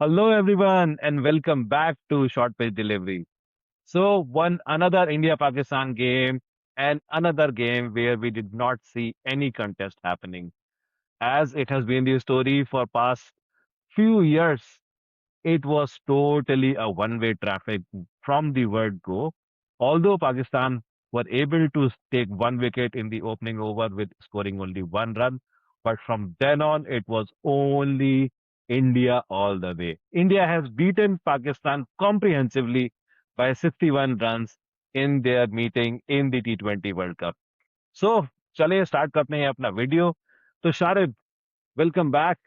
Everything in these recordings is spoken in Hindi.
Hello everyone and welcome back to Short Pitch Delivery. So one another India Pakistan game and another game where we did not see any contest happening. As it has been the story for past few years, it was totally a one-way traffic from the word go. Although Pakistan were able to take one wicket in the opening over with scoring only one run, but from then on it was only India all the way. India has beaten Pakistan comprehensively by 61 runs in their meeting in the T20 World Cup. So चलिए स्टार्ट करते हैं अपना वीडियो. तो शारिद, वेलकम बैक.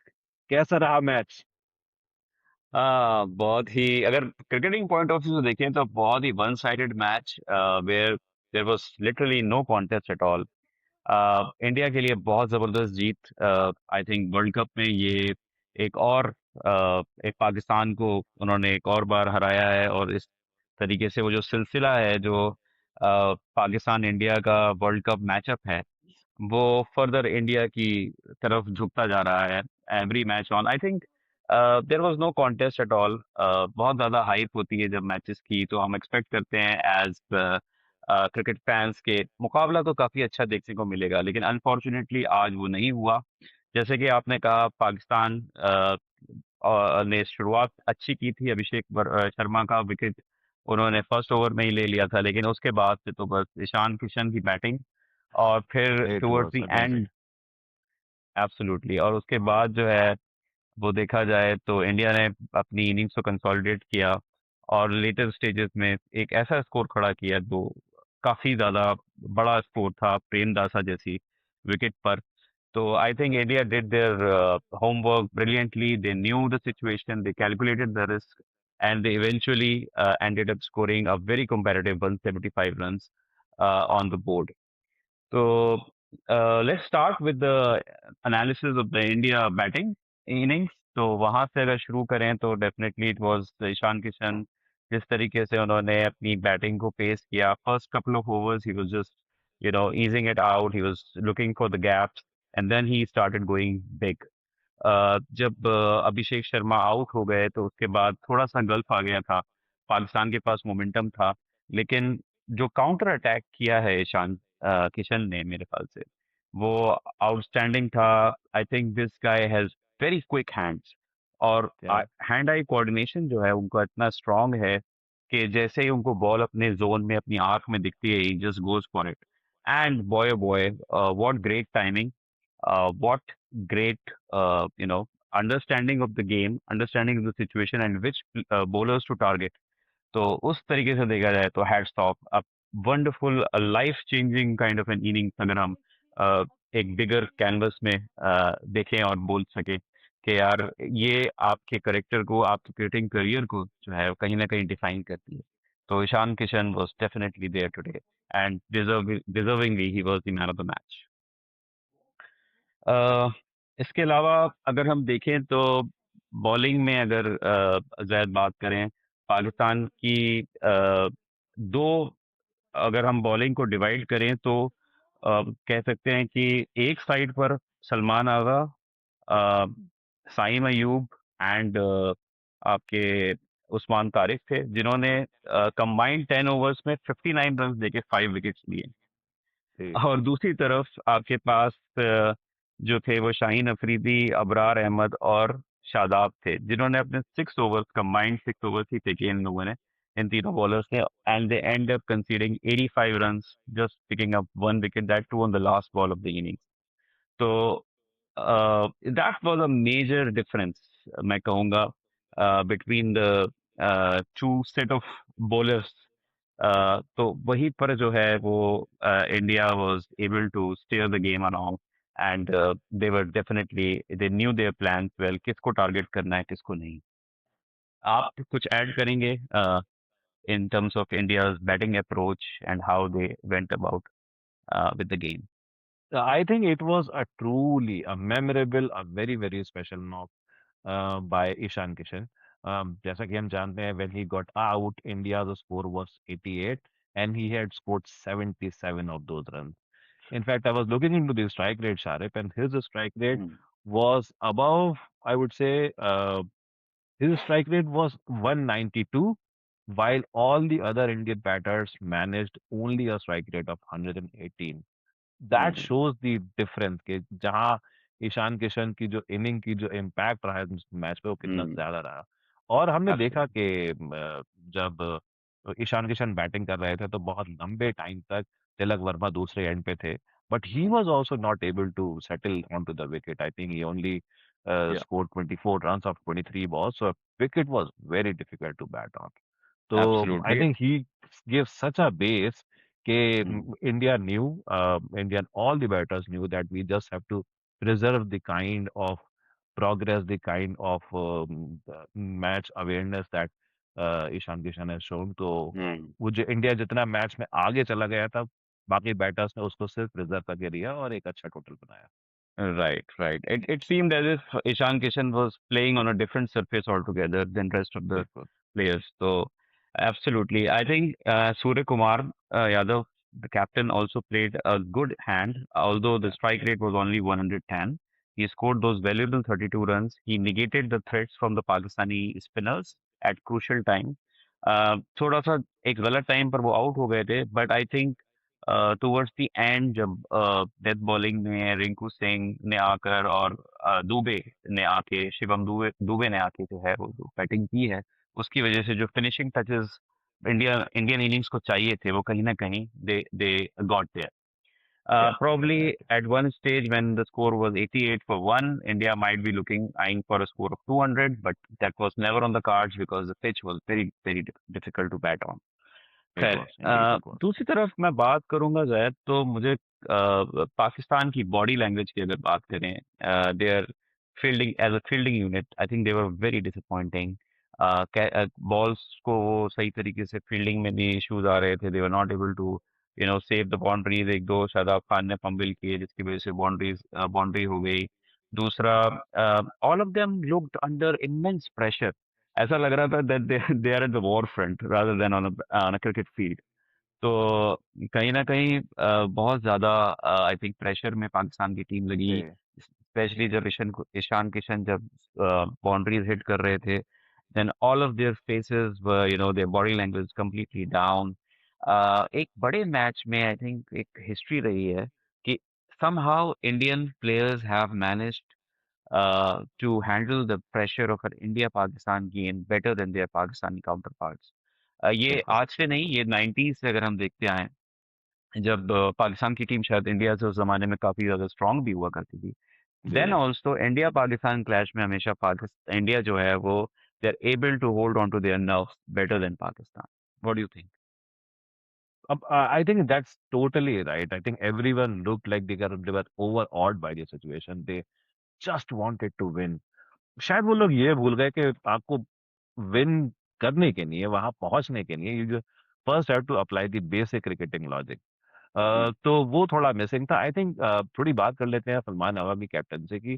कैसा रहा मैच? बहुत ही अगर क्रिकेटिंग पॉइंट ऑफ व्यू से देखें तो बहुत ही one sided match where there was literally no contest at all. India के लिए बहुत जबरदस्त जीत। आई थिंक वर्ल्ड कप में ये एक और एक पाकिस्तान को उन्होंने एक और बार हराया है और इस तरीके से वो जो सिलसिला है जो पाकिस्तान इंडिया का वर्ल्ड कप मैचअप है वो फर्दर इंडिया की तरफ झुकता जा रहा है। Every match on I think there was no contest at all. बहुत ज़्यादा हाइप होती है जब मैचेस की, तो हम एक्सपेक्ट करते हैं एज क्रिकेट फैंस के मुकाबला तो काफ़ी अच्छा देखने को मिलेगा, लेकिन अनफॉर्चुनेटली आज वो नहीं हुआ। जैसे कि आपने कहा, पाकिस्तान ने शुरुआत अच्छी की थी। शर्मा का विकेट उन्होंने फर्स्ट ओवर में ही ले लिया था, लेकिन उसके बाद से तो बस ईशान किशन की बैटिंग और फिर It towards was the amazing. And absolutely. और उसके बाद जो है वो देखा जाए तो इंडिया ने अपनी इनिंग्स को कंसोलिडेट किया और लेटर स्टेजेस में एक ऐसा स्कोर खड़ा किया जो काफ़ी ज़्यादा बड़ा स्कोर था प्रेमदासा जैसी विकेट पर। तो I think India did their homework brilliantly. They knew the situation, they calculated the risk, and they eventually ended up scoring a very competitive 175 runs on the board. So let's start with the analysis of the India batting innings. तो वहां से अगर शुरू करें तो definitely it was Ishan Kishan. जिस तरीके से उन्होंने अपनी बैटिंग को पेश किया, first couple of overs he was just easing it out, he was looking for the gaps, and then he started going big. जब अभिषेक शर्मा आउट हो गए तो उसके बाद थोड़ा सा गल्फ आ गया था, पाकिस्तान के पास मोमेंटम था, लेकिन जो काउंटर अटैक किया है ईशान किशन ने, मेरे ख्याल से वो आउटस्टैंडिंग था। I think this guy has very quick hands, और Yeah. हैंड आई कोऑर्डिनेशन जो है उनका इतना स्ट्रांग है कि जैसे ही उनको बॉल अपने जोन में अपनी आंख में दिखती है, he just goes for it. And boy what great timing, what great understanding of the game, understanding of the situation, and which bowlers to target. तो उस तरीके से देखा जाए तो hats off, a wonderful life changing kind of an innings अगर हम uh, एक बिगर कैनवस में देखें और बोल सके कि यार ये आपके करेक्टर को, आपके क्रिकेटिंग करियर को जो है कहीं ना कहीं डिफाइन करती है। तो Ishan Kishan was definitely there today, and deservingly he was the man of the match. Uh, इसके अलावा अगर हम देखें तो बॉलिंग में अगर ज़ैद बात करें, पाकिस्तान की दो, अगर हम बॉलिंग को डिवाइड करें तो कह सकते हैं कि एक साइड पर सलमान आगा, अ, साइम अयूब एंड आपके उस्मान तारिक थे, जिन्होंने कंबाइंड 10 ओवर्स में 59 रन देके 5 विकेट्स लिए। जी. और दूसरी तरफ आपके पास जो थे वो शाहीन अफरीदी, अबरार अहमद और शादाब थे, जिन्होंने अपने 6 ओवर्स, कंबाइंड 6 ओवर्स ही फेंके इन लोगों ने, इन तीनों बॉलर्स ने, and they end up conceding 85 runs, just picking up one wicket, that too on the last ball of the inning. तो that was a major difference, मैं कहूँगा, between the two set of bowlers. तो वहीं पर जो है वो India was able to steer the game along, and they were definitely, they knew their plan well, किसको टारगेट करना है किसको नहीं। आप कुछ ऐड करेंगे in terms of India's batting approach and how they went about with the game? I think it was a truly a memorable, a very, very special knock by Ishan Kishan. जैसा कि हम जानते हैं, when he got out, India's score was 88 and he had scored 77 of those runs. In fact, I was looking into the strike rate, Sharif, and his strike rate Hmm. was above, I would say, His strike rate was 192, while all the other Indian batters managed only a strike rate of 118. That hmm shows the difference कि जहां ईशान किशन की जो इनिंग की जो इम्पैक्ट रहा है मैच पे वो कितना हम्म ज्यादा रहा। और हमने देखा एब्सोल्युटली कि जब ईशान किशन बैटिंग कर रहे थे तो बहुत लंबे टाइम तक तिलक वर्मा दूसरे एंड पे थे, but he was also not able to settle on to the wicket. I think he only या score 24 runs of 23 balls, so wicket was very difficult to bat on. So I absolutely think he gives such a base कि हम्म India knew, Indian all the batters knew that we just have to preserve the kind of progress, the kind of the match awareness that Ishan Kishan has shown. तो हम्म वो जो इंडिया जितना मैच में आगे चला गया था, बाकी बैटर्स ने उसको सिर्फ प्रिजर्व करके दिया और एक अच्छा टोटल बनाया। Right, right. It seemed as if Ishan Kishan was playing on a different surface altogether than rest of the बिल्कुल। players. So, absolutely. I think Surya Kumar Yadav, the captain, also played a good hand, although the Yeah, strike rate was only 110. He scored those valuable 32 runs. He negated the threats from the Pakistani spinners at crucial time. थोड़ा सा एक गलत टाइम पर वो आउट हो गए थे, but I think towards the end जब डेथ बॉलिंग में रिंकू सिंह ने आकर और दुबे ने आके शिवम दुबे दुबे ने आके जो है वो जो बैटिंग की है उसकी वजह से जो फिनिशिंग टचेस इंडियन इनिंग्स को चाहिए थे वो कहीं ना कहीं they got there yeah, probably definitely. at one stage when the score was 88 for 1 India might be looking eyeing for a score of 200 but that was never on the cards because the pitch was very difficult to bat on. It खैर was indeed, it was. दूसरी तरफ मैं बात करूंगा जैद तो मुझे पाकिस्तान की बॉडी लैंग्वेज की अगर बात करें their fielding as a fielding unit I think they were very disappointing balls को वो सही तरीके से फील्डिंग में भी इश्यूज आ रहे थे they were not able to save the boundaries एक दो शादाब खान ने फंबल किए जिसकी वजह से बाउंड्री हो गई दूसरा all of them looked under immense pressure ऐसा लग रहा था that they are at the war front rather than on a cricket field तो कहीं ना कहीं बहुत ज्यादा आई थिंक प्रेशर में पाकिस्तान की टीम लगी जी। स्पेशली जब ईशान किशन जब बाउंड्रीज हिट कर रहे थे then all of their faces their body language completely down एक बड़े मैच में आई थिंक एक हिस्ट्री रही है कि somehow Indian players have managed to handle the pressure of an India-Pakistan game better than their Pakistani counterparts. ये बिल्कुल। आज से नहीं ये 90s से अगर हम देखते आए जब पाकिस्तान की टीम शायद इंडिया से उस जमाने में काफी ज्यादा स्ट्रांग भी हुआ करती थी जी। Then also India Pakistan clash में हमेशा पाकिस्तान इंडिया जो है वो they are able to hold on to their nerves better than Pakistan what do you think I think that's totally right. I think everyone looked like they were overawed by the situation. They just wanted to win. शायद वो लोग ये भूल गए कि आपको विन करने के लिए, वहां पहुंचने के लिए, you first have to apply the basic cricketing logic. तो वो थोड़ा मिसिंग था। आई थिंक थोड़ी बात कर लेते हैं सलमान नवामी कैप्टन से कि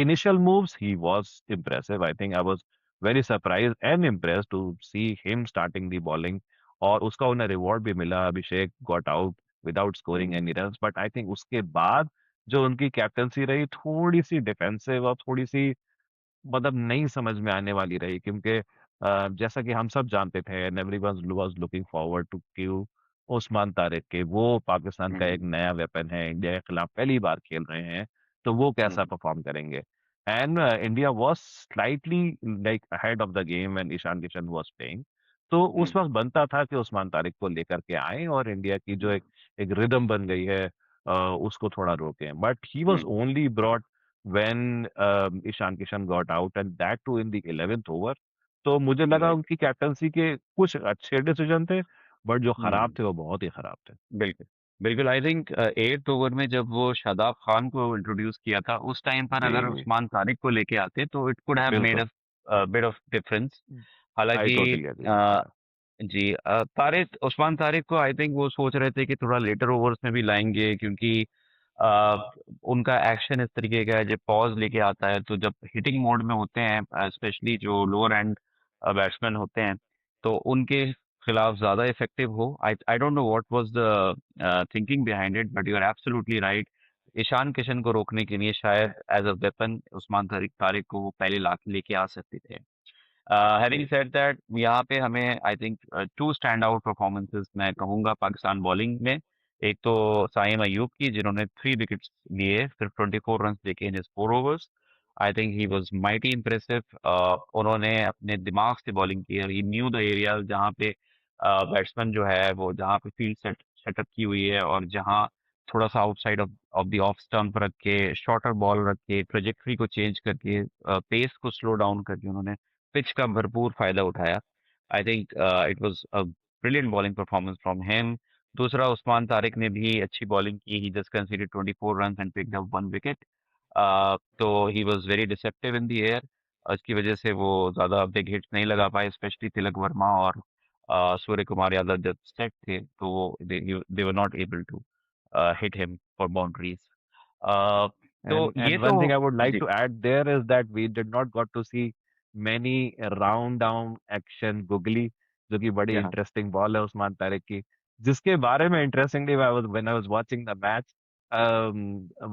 initial moves, he was impressive. I think I was very surprised and impressed to see him starting the bowling. और उसका उन्हें रिवॉर्ड भी मिला। Abhishek got out without scoring any runs, but I think उसके बाद जो उनकी कैप्टनसी रही थोड़ी सी डिफेंसिव और थोड़ी सी मतलब नहीं समझ में आने वाली रही, क्योंकि जैसा कि हम सब जानते थे and everyone was looking forward to क्यू उस्मान तारिक के, वो पाकिस्तान का एक नया वेपन है, इंडिया के खिलाफ पहली बार खेल रहे हैं, तो वो कैसा परफॉर्म करेंगे। And India was slightly like ahead of the game when Ishan Kishan was playing. तो उस वक्त बनता था कि उस्मान तारिक को लेकर के आए और इंडिया की जो एक एक रिदम बन गई है उसको थोड़ा रोकें, but he was only brought when Ishan Kishan got out and that too in the 11th over. तो मुझे लगा राइट उनकी कैप्टनसी के कुछ अच्छे डिसीजन थे, बट जो खराब थे वो बहुत ही खराब थे। बिल्कुल, बिल्कुल आई थिंक 8th ओवर में जब वो शादाब खान को इंट्रोड्यूस किया था, उस टाइम पर अगर जी। उस्मान तारिक को लेके आते तो इट कुड हैव मेड बिल्कुल। A bit of difference. I हालाँकि टोटली एग्री। अ, जी तारिक उस्मान तारिक को आई थिंक वो सोच रहे थे कि थोड़ा लेटर ओवर्स में भी लाएँगे क्योंकि उनका एक्शन इस तरीके का है जब पॉज़ लेके आता है तो जब हिटिंग मोड में होते हैं स्पेशली जो लोअर एंड बैट्समैन होते हैं, तो उनके खिलाफ ज़्यादा इफेक्टिव हो। I don't know what was the thinking behind it but you are absolutely right. Ishan Kishan को रोकने के लिए शायद as a weapon Usman Tariq Tariq को वो पहले ला लेके आ सकते थे। हैविंग सेड दैट यहाँ पे हमें I think two stand out performances मैं कहूंगा पाकिस्तान बॉलिंग में। एक तो साइम अयूब की, जिन्होंने 3 विकेट्स लिए, सिर्फ 24 रन देके इन 4 overs. I think he was mighty impressive. उन्होंने अपने दिमाग से बॉलिंग की, ही न्यू द एरिया जहाँ पे बैट्समैन जो है वो, जहाँ पे फील्ड सेटअप की हुई है, और जहाँ थोड़ा सा outside of the off stump रख के, शॉर्टर बॉल रख के, ट्रेजेक्टरी को चेंज करके, पेस को स्लो डाउन करके उन्होंने पिच का भरपूर फायदा उठाया। I think it was a brilliant bowling performance from him. दूसरा, उस्मान तारिक ने भी अच्छी बॉलिंग की, he just conceded 24 run and picked up 1 wicket. तो he was very deceptive in the air. इसकी वजह से वो ज्यादा बिग हिट्स नहीं लगा पाए, स्पेशली तिलक वर्मा और सूर्य कुमार यादव जब सेट थे तो वो they were not able to hit him for boundaries. Uh, तो ये And तो one thing I would like ji, to add there is that we did not got to see many round down action googly, जो कि बड़ी या इंटरेस्टिंग बॉल है उस्मान तारिक की, जिसके बारे में interestingly when I was watching the match,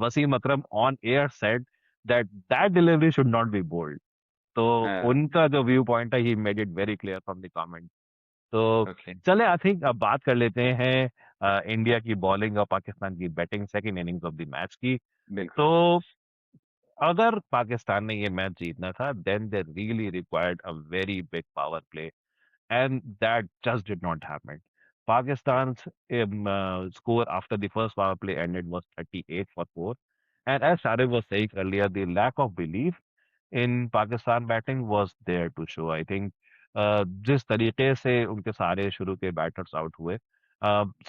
Wasim Akram on air said that that delivery should not be bowled. तो उनका जो व्यू पॉइंट है, he made it very clear from the comment. तो ओके, चले आई थिंक अब बात कर लेते हैं इंडिया की बॉलिंग और पाकिस्तान की batting second innings of the match की। बिल्कुल। तो अगर पाकिस्तान ने ये मैच जीतना था, then they really required a very big power play, and that just did not happen. Pakistan's score after the first power play ended was 38 for 4. And as Sharif was saying earlier, the lack of belief in Pakistan batting was there to show. I think जिस तरीके से उनके सारे शुरू के बैटर्स आउट हुए,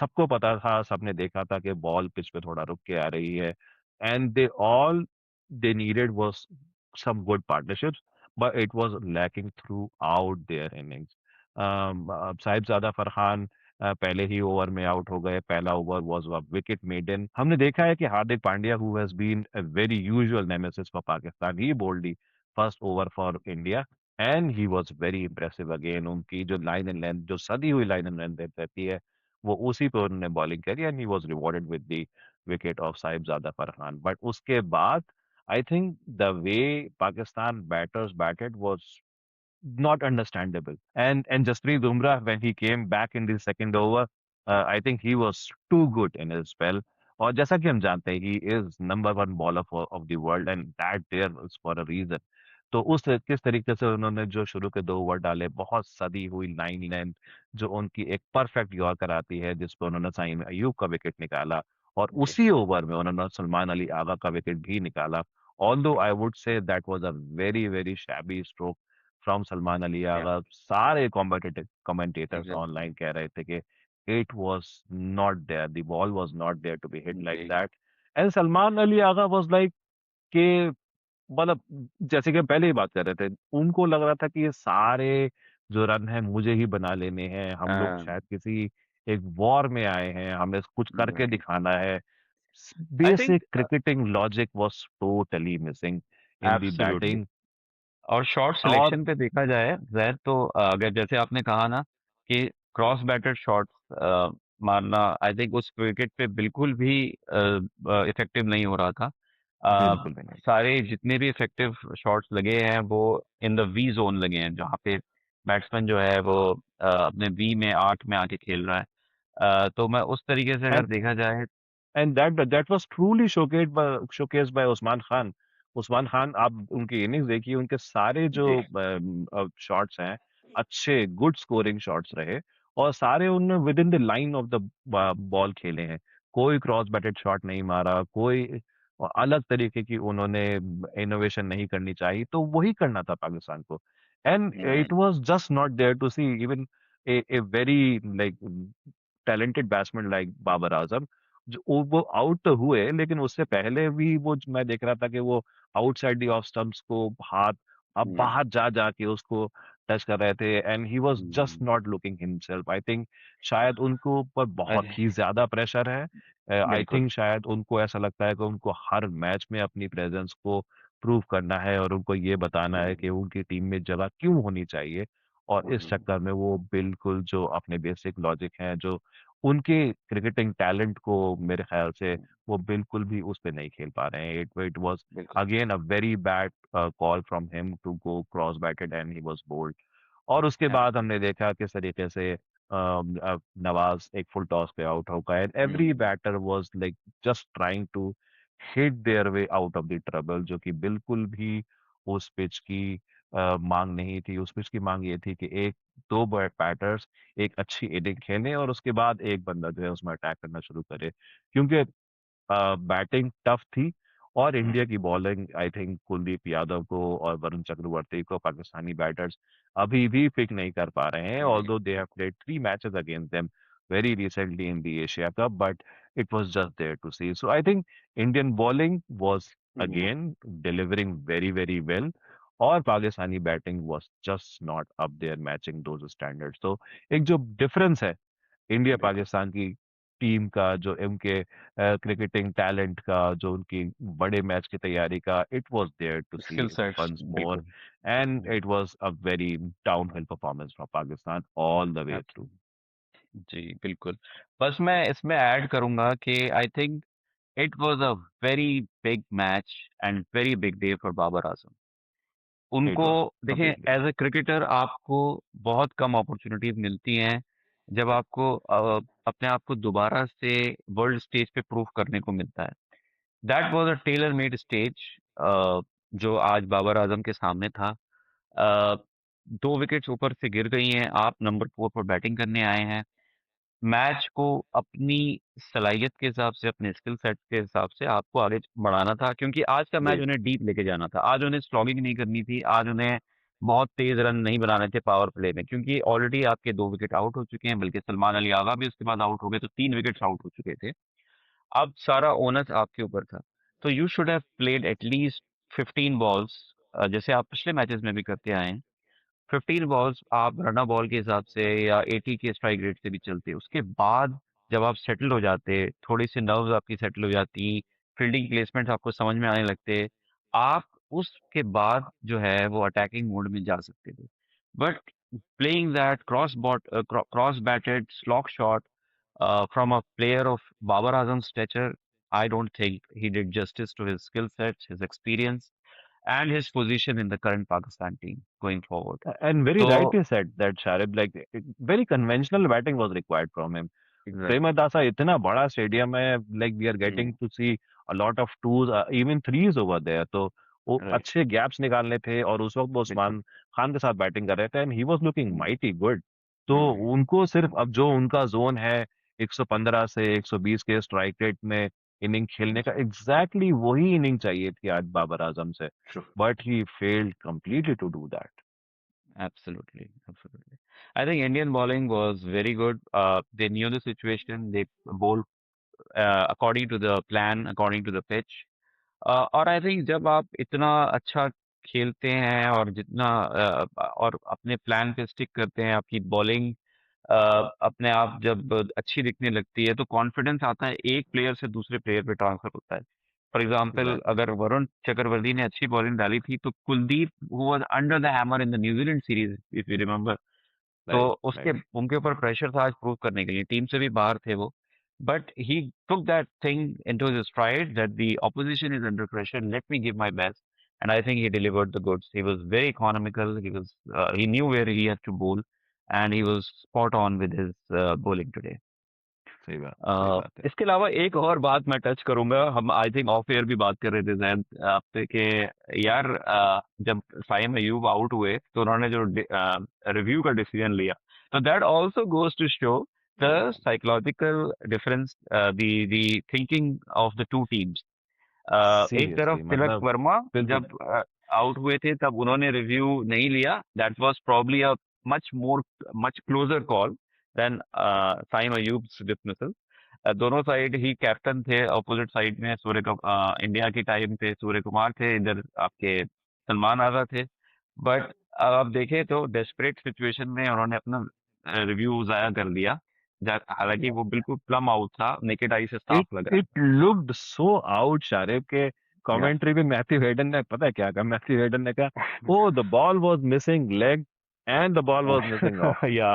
सबको पता था, सबने देखा था कि बॉल पिच पे थोड़ा रुक के आ रही है, and they all they needed was some good partnerships, but it was lacking throughout their innings. Sahibzada Farhan पहले ही ओवर में आउट हो गए, पहला over was a wicket maiden. हमने देखा है कि Hardik Pandya who has been a very usual nemesis for Pakistan, he bowled the first over for India, and he was very impressive again. उनकी जो लाइन एंड लेंथ, जो सदी हुई लाइन एंड लेंथ रहती है, वो उसी पर उन्होंने बॉलिंग करी, and he was rewarded with the wicket of Sahibzada Farhan. But उसके बाद I think the way Pakistan batters batted was not understandable. And Jasprit Bumrah, when he came back in the second over, I think he was too good in his spell. और जैसा कि हम जानते हैं, he is number one bowler of the world, and that there is for a reason. तो उस किस तरीके से उन्होंने जो शुरू के 2 ओवर डाले, बहुत सदी हुई लाइन लेंथ, जो उनकी एक परफेक्ट यॉर्कर आती है, जिस पर उन्होंने साइम अयूब का विकेट निकाला, और जी, उसी ओवर में उन्होंने सलमान अली आगा का विकेट भी निकाला। Although I would say that was a very, very shabby stroke from Salman Ali या आगा। सारे कॉम्पिटेटिव कमेंटेटर्स एग्जैक्टली, ऑनलाइन कह रहे थे कि it was not there, the ball was not there to be hit like जी, that. And Salman Ali Agha was like कि मतलब, जैसे कि हम पहले ही बात कर रहे थे, उनको लग रहा था कि ये सारे जो रन हैं मुझे ही बना लेने हैं, हम लोग शायद किसी एक वॉर में आए हैं, हमें कुछ करके राइट। दिखाना है। I think basic cricketing logic was totally missing in the absolutely. Batting. और शॉट और सिलेक्शन पे देखा जाए जैद, तो अगर जैसे आपने कहा ना कि क्रॉस बैटर शॉट्स मारना, आई थिंक उस विकेट पे बिल्कुल भी इफेक्टिव नहीं हो रहा था। बिल्कुल भी नहीं। सारे जितने भी इफेक्टिव शॉट्स लगे हैं वो इन द वी जोन लगे हैं, जहाँ पे बैट्समैन जो है वो अपने वी में 8 में आके खेल रहा है। तो मैं उस तरीके से अगर एंड देखा जाए। And that was truly showcased by Usman Khan. Usman Khan, आप उनकी इनिंग्स देखिए, उनके सारे जो जी, शॉट्स हैं, अच्छे गुड स्कोरिंग शॉट्स रहे, और सारे उन्होंने with in the line of the ball खेले हैं। कोई क्रॉस बैटेड शॉट नहीं मारा, कोई अलग तरीके की उन्होंने इनोवेशन नहीं करनी चाहिए, तो वही करना था पाकिस्तान को। And it was just not there to see even a very like talented batsman like Babar Azam, जो वो आउट तो हुए, लेकिन उससे पहले भी वो मैं देख रहा था कि वो आउटसाइड द ऑफ स्टंप्स को हाथ, अब बाहर जा जाके उसको टच कर रहे थे, and he was just not looking himself. I think शायद उनको ऊपर बहुत ही ज्यादा प्रेशर है। आई बिल्कुल। थिंक शायद उनको ऐसा लगता है कि उनको हर मैच में अपनी प्रेजेंस को प्रूव करना है, और उनको ये बताना है कि उनकी टीम में जगह क्यों होनी चाहिए। और इस चक्कर में वो बिल्कुल जो अपने बेसिक लॉजिक हैं, जो उनके क्रिकेटिंग टैलेंट को मेरे ख्याल से वो बिल्कुल भी उस पे नहीं खेल पा रहे हैं। इट वाज बिल्कुल। Again a very bad call from him to go cross batted and he was bowled. और उसके बाद हमने एब्सोल्युटली। देखा किस तरीके से नवाज एक फुल टॉस पे आउट हो गए। Every hmm, batter was like just trying to hit their way out of the trouble, जो कि बिल्कुल भी उस पिच की मांग नहीं थी। उस पिच की मांग ये थी कि एक दो बैटर्स एक अच्छी इनिंग खेलें और उसके बाद एक बंदा जो है उसमें अटैक करना शुरू करे, क्योंकि बैटिंग टफ थी। और इंडिया की bowling I think Kuldeep Yadav को और वरुण चक्रवर्ती को पाकिस्तानी बैटर्स अभी भी पिक नहीं कर पा रहे हैं, hmm, although they have played 3 matches against them very recently in the Asia cup, but it was just there to see. So I think Indian bowling was hmm, again delivering very very well, और Pakistani batting was just not up there matching those standards. तो एक जो डिफरेंस है इंडिया बिल्कुल। पाकिस्तान की टीम का, जो उनके क्रिकेटिंग टैलेंट का, जो उनकी बड़े मैच की तैयारी का, it was there to see skill sets once more. बिल्कुल। And hmm, it was a very downhill performance from Pakistan all the way through. Absolutely. जी, बिल्कुल। बस मैं इसमें ऐड करूँगा कि I think it was a very big match and very big day for Babar Azam. It उनको वाज देखें, कंप्लीटली। एज़ अ क्रिकेटर आपको बहुत कम अपॉर्च्युनिटीज़ मिलती हैं, जब आपको अपने आप को दोबारा से वर्ल्ड स्टेज पे प्रूव करने को मिलता है। That was a tailor made stage, uh, जो आज बाबर आज़म के सामने था। 2 विकेट्स ऊपर से गिर गई हैं, आप नंबर 4 पर बैटिंग करने आए हैं। मैच को अपनी सलाहियत के हिसाब से, अपने स्किल सेट के हिसाब से आपको आगे बढ़ाना था, क्योंकि आज का मैच जी। उन्हें डीप लेके जाना था। आज उन्हें स्लॉगिंग नहीं करनी थी, आज उन्हें बहुत तेज़ रन नहीं बनाने थे पावर प्ले में, क्योंकि ऑलरेडी आपके 2 विकेट आउट हो चुके हैं, बल्कि सलमान अली आगा भी उसके बाद आउट हो गए, तो 3 विकेट्स आउट हो चुके थे। अब सारा ओनस आपके ऊपर था। तो you should have played at least 15 balls, जैसे आप पिछले मैचेस में भी करते आए हैं। 15 बॉल्स आप रन बॉल के हिसाब से या 80 के स्ट्राइक रेट से भी चलते। उसके बाद जब आप सेटल हो जाते, थोड़ी सी नर्व्स आपकी सेटल हो जाती, फील्डिंग प्लेसमेंट्स आपको समझ में आने लगते, आप उसके बाद जो है वो अटैकिंग मोड में जा सकते थे। But playing that cross batted slog shot from a player of Babar Azam's stature, I don't think he did justice to his skill sets, his experience, and his position in the current Pakistan team going forward. And very So, rightly said that Sharib, like very conventional batting was required from him. exactly. Premadasa इतना बड़ा स्टेडियम है, like we are Hmm. Getting to see a lot of twos, even threes over there. तो वो Right. अच्छे गैप्स निकालने थे, और उस वक्त वो बिल्कुल। उस्मान खान के साथ बैटिंग कर रहे थे and he was looking Hmm. Mighty good. तो Hmm. उनको सिर्फ अब जो उनका जोन है 115 से 120 के स्ट्राइक रेट में इनिंग खेलने का, जी। एग्जैक्टली वही इनिंग चाहिए थी आज बाबर आजम से, True. But he failed completely to do that. Absolutely. Absolutely. I think Indian bowling was very good. They knew the situation. They bowled according to the plan, according to the pitch. और आई थिंक जब आप इतना अच्छा खेलते हैं और जितना और अपने प्लान पे स्टिक करते हैं, आपकी बॉलिंग अपने आप जब अच्छी दिखने लगती है, तो कॉन्फिडेंस आता है, एक प्लेयर से दूसरे प्लेयर पे ट्रांसफर होता है। For example, exactly. अगर वरुण चक्रवर्ती ने अच्छी बॉलिंग डाली थी, तो Kuldeep who was under the hammer in the New Zealand series, if you remember, तो राइट उसके राइट। उनके ऊपर प्रेशर था आज प्रूव करने के लिए, टीम से भी बाहर थे वो। But he took that thing into his stride that the opposition is under pressure, let me give my best, and I think he delivered the goods. He was very economical, he knew where he had to bowl, and he was spot on with his bowling today. सही बात, सही बात है। इसके अलावा एक और बात मैं टच करूंगा, हम आई थिंक ऑफ एयर भी बात कर रहे थे जैन आपसे कि यार, जब साइम अयूब आउट हुए तो उन्होंने जो रिव्यू का डिसीजन लिया, तो that also goes to show the psychological difference, the thinking of the two teams. एक तरफ सीरियसली तिलक मतलब वर्मा बिल्कुल। जब आउट हुए थे तब उन्होंने रिव्यू नहीं लिया, that was probably a much closer call than Saim Ayub's dismissal. दोनों साइड ही कैप्टन थे, अपोजिट साइड में इंडिया की टाइम पे सूर्य कुमार थे, इधर आपके सलमान आजा थे। बट आप देखें तो डेस्परेट सिचुएशन में उन्होंने अपना रिव्यू जाया कर दिया, हालांकि वो बिल्कुल प्लम आउट था, नेकेड आई से इट साफ लग रहा it looked so out Sharib के। था। कमेंट्री में मैथ्यू हेडन ने पता है क्या कहा? मैथ्यू हेडन ने कहा, oh the ball was missing leg and the ball was missing off. Yeah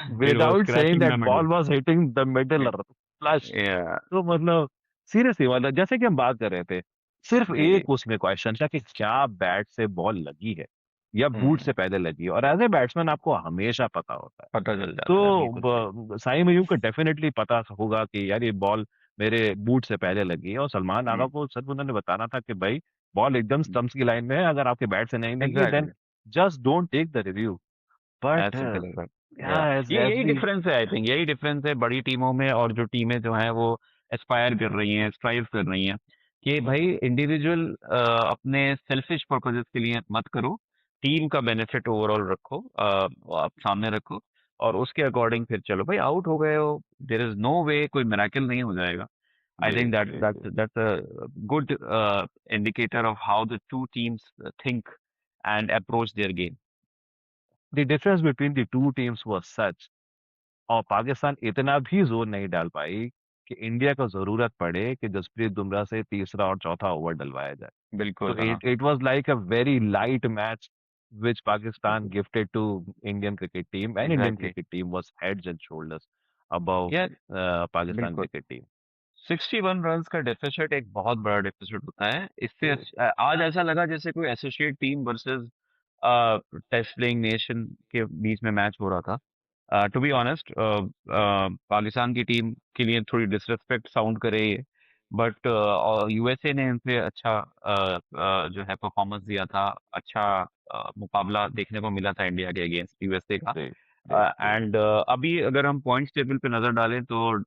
It was without saying crashing that the ball middle. Was hitting the middle flush. Yeah. तो मतलब सीरियसली मतलब जैसे कि हम बात कर रहे थे, सिर्फ जी, जी। एक उसमें क्वेश्चन था कि क्या बैट से बॉल लगी है या बूट हुँ, से पहले लगी है, और एज ए बैट्समैन आपको हमेशा पता होता है। पता चल जाता है, बिल्कुल सही। तो साई मयूम को डेफिनेटली पता होगा कि यार ये बॉल मेरे बूट से पहले लगी है, और सलमान आगा हुँ, को सिर्फ उन्होंने बताना था कि भाई बॉल एकदम हुँ, स्टंप्स की लाइन में है, अगर आपके बैट से नहीं लगी है then exactly. Just don't take the review. But as simple as that. या या एज ये एज यही वी डिफरेंस है, आई थिंक यही डिफरेंस है बड़ी टीमों में और जो टीमें जो हैं वो एस्पायर कर रही हैं, स्ट्राइव कर रही हैं कि भाई इंडिविजुअल अपने सेल्फिश पर्पसेस के लिए मत करो, टीम का बेनिफिट ओवरऑल रखो, आप सामने रखो और उसके अकॉर्डिंग फिर चलो। भाई आउट हो गए हो, देयर इज नो वे, कोई मिरेकल नहीं हो जाएगा। आई जी थिंक दैट जी जी। That's a good indicator of how the two teams think and approach their game. The difference between the two teams was such, और पाकिस्तान इतना भी जोर नहीं डाल पाई कि इंडिया को जरूरत पड़े कि जसप्रीत बुमराह से तीसरा और चौथा ओवर डलवाया जाए। So बिल्कुल हाँ। it was like a very light match which Pakistan gifted to Indian cricket team, and Indian exactly. cricket team was heads and shoulders above यार Pakistan बिल्कुल। cricket team. 61 रन्स का डेफिसिट एक बहुत बड़ा डेफिसिट होता है। इससे आज ऐसा लगा जैसे कोई associate team versus test playing nation के बीच में मैच हो रहा था। टू बी ऑनेस्ट पाकिस्तान की टीम के लिए थोड़ी डिसरिस्पेक्ट साउंड करे ये, बट यूएसए ने इनसे अच्छा जो है परफॉर्मेंस दिया था। अच्छा मुकाबला देखने को मिला था इंडिया के अगेंस्ट यूएसए का। जी जी जी। एंड अभी अगर हम पॉइंट्स टेबल पे नजर डालें तो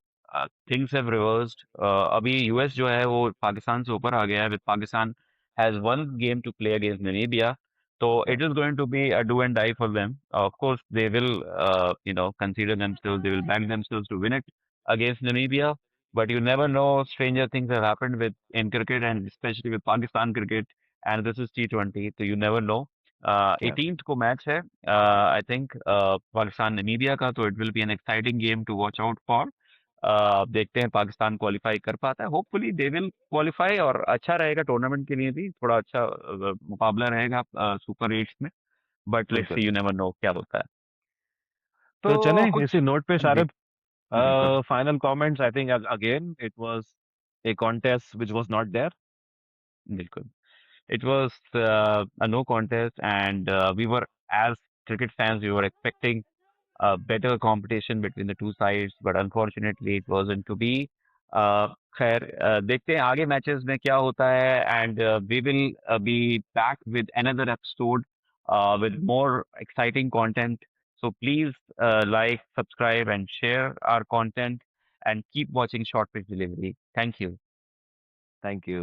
थिंग्स हैव रिवर्स्ड। अभी यूएस जो है वो पाकिस्तान से ऊपर आ गया है, with Pakistan has one game to play against Namibia. So Yeah, it is going to be a do and die for them. Of course, they will, consider themselves, they will back themselves to win it against Namibia. But you never know, stranger things have happened with in cricket and especially with Pakistan cricket. And this is T20, so you never know. yeah, 18th को मैच है, आई थिंक पाकिस्तान नमीबिया का, तो it will be an exciting game to watch out for. देखते हैं पाकिस्तान क्वालिफाई कर पाता है, होपफुली दे विल क्वालिफाई, और अच्छा रहेगा टूर्नामेंट के लिए भी, थोड़ा अच्छा मुकाबला रहेगा सुपर एट्स में। बट लेट्स बिल्कुल। सी, यू नेवर नो क्या होता है। तो चलें तो कुछ इसी नोट पे जी शारिब, बिल्कुल final comments. I think again it was a contest which was not there. बिल्कुल। It was a no contest, and we were, as cricket fans, we were expecting better competition between the two sides, but unfortunately it wasn't to be. खैर देखते हैं आगे मैचेस में क्या होता है, and we will be back with another episode with more exciting content. So please like, subscribe, and share our content, and keep watching Short Pitch Delivery. Thank you. Thank you.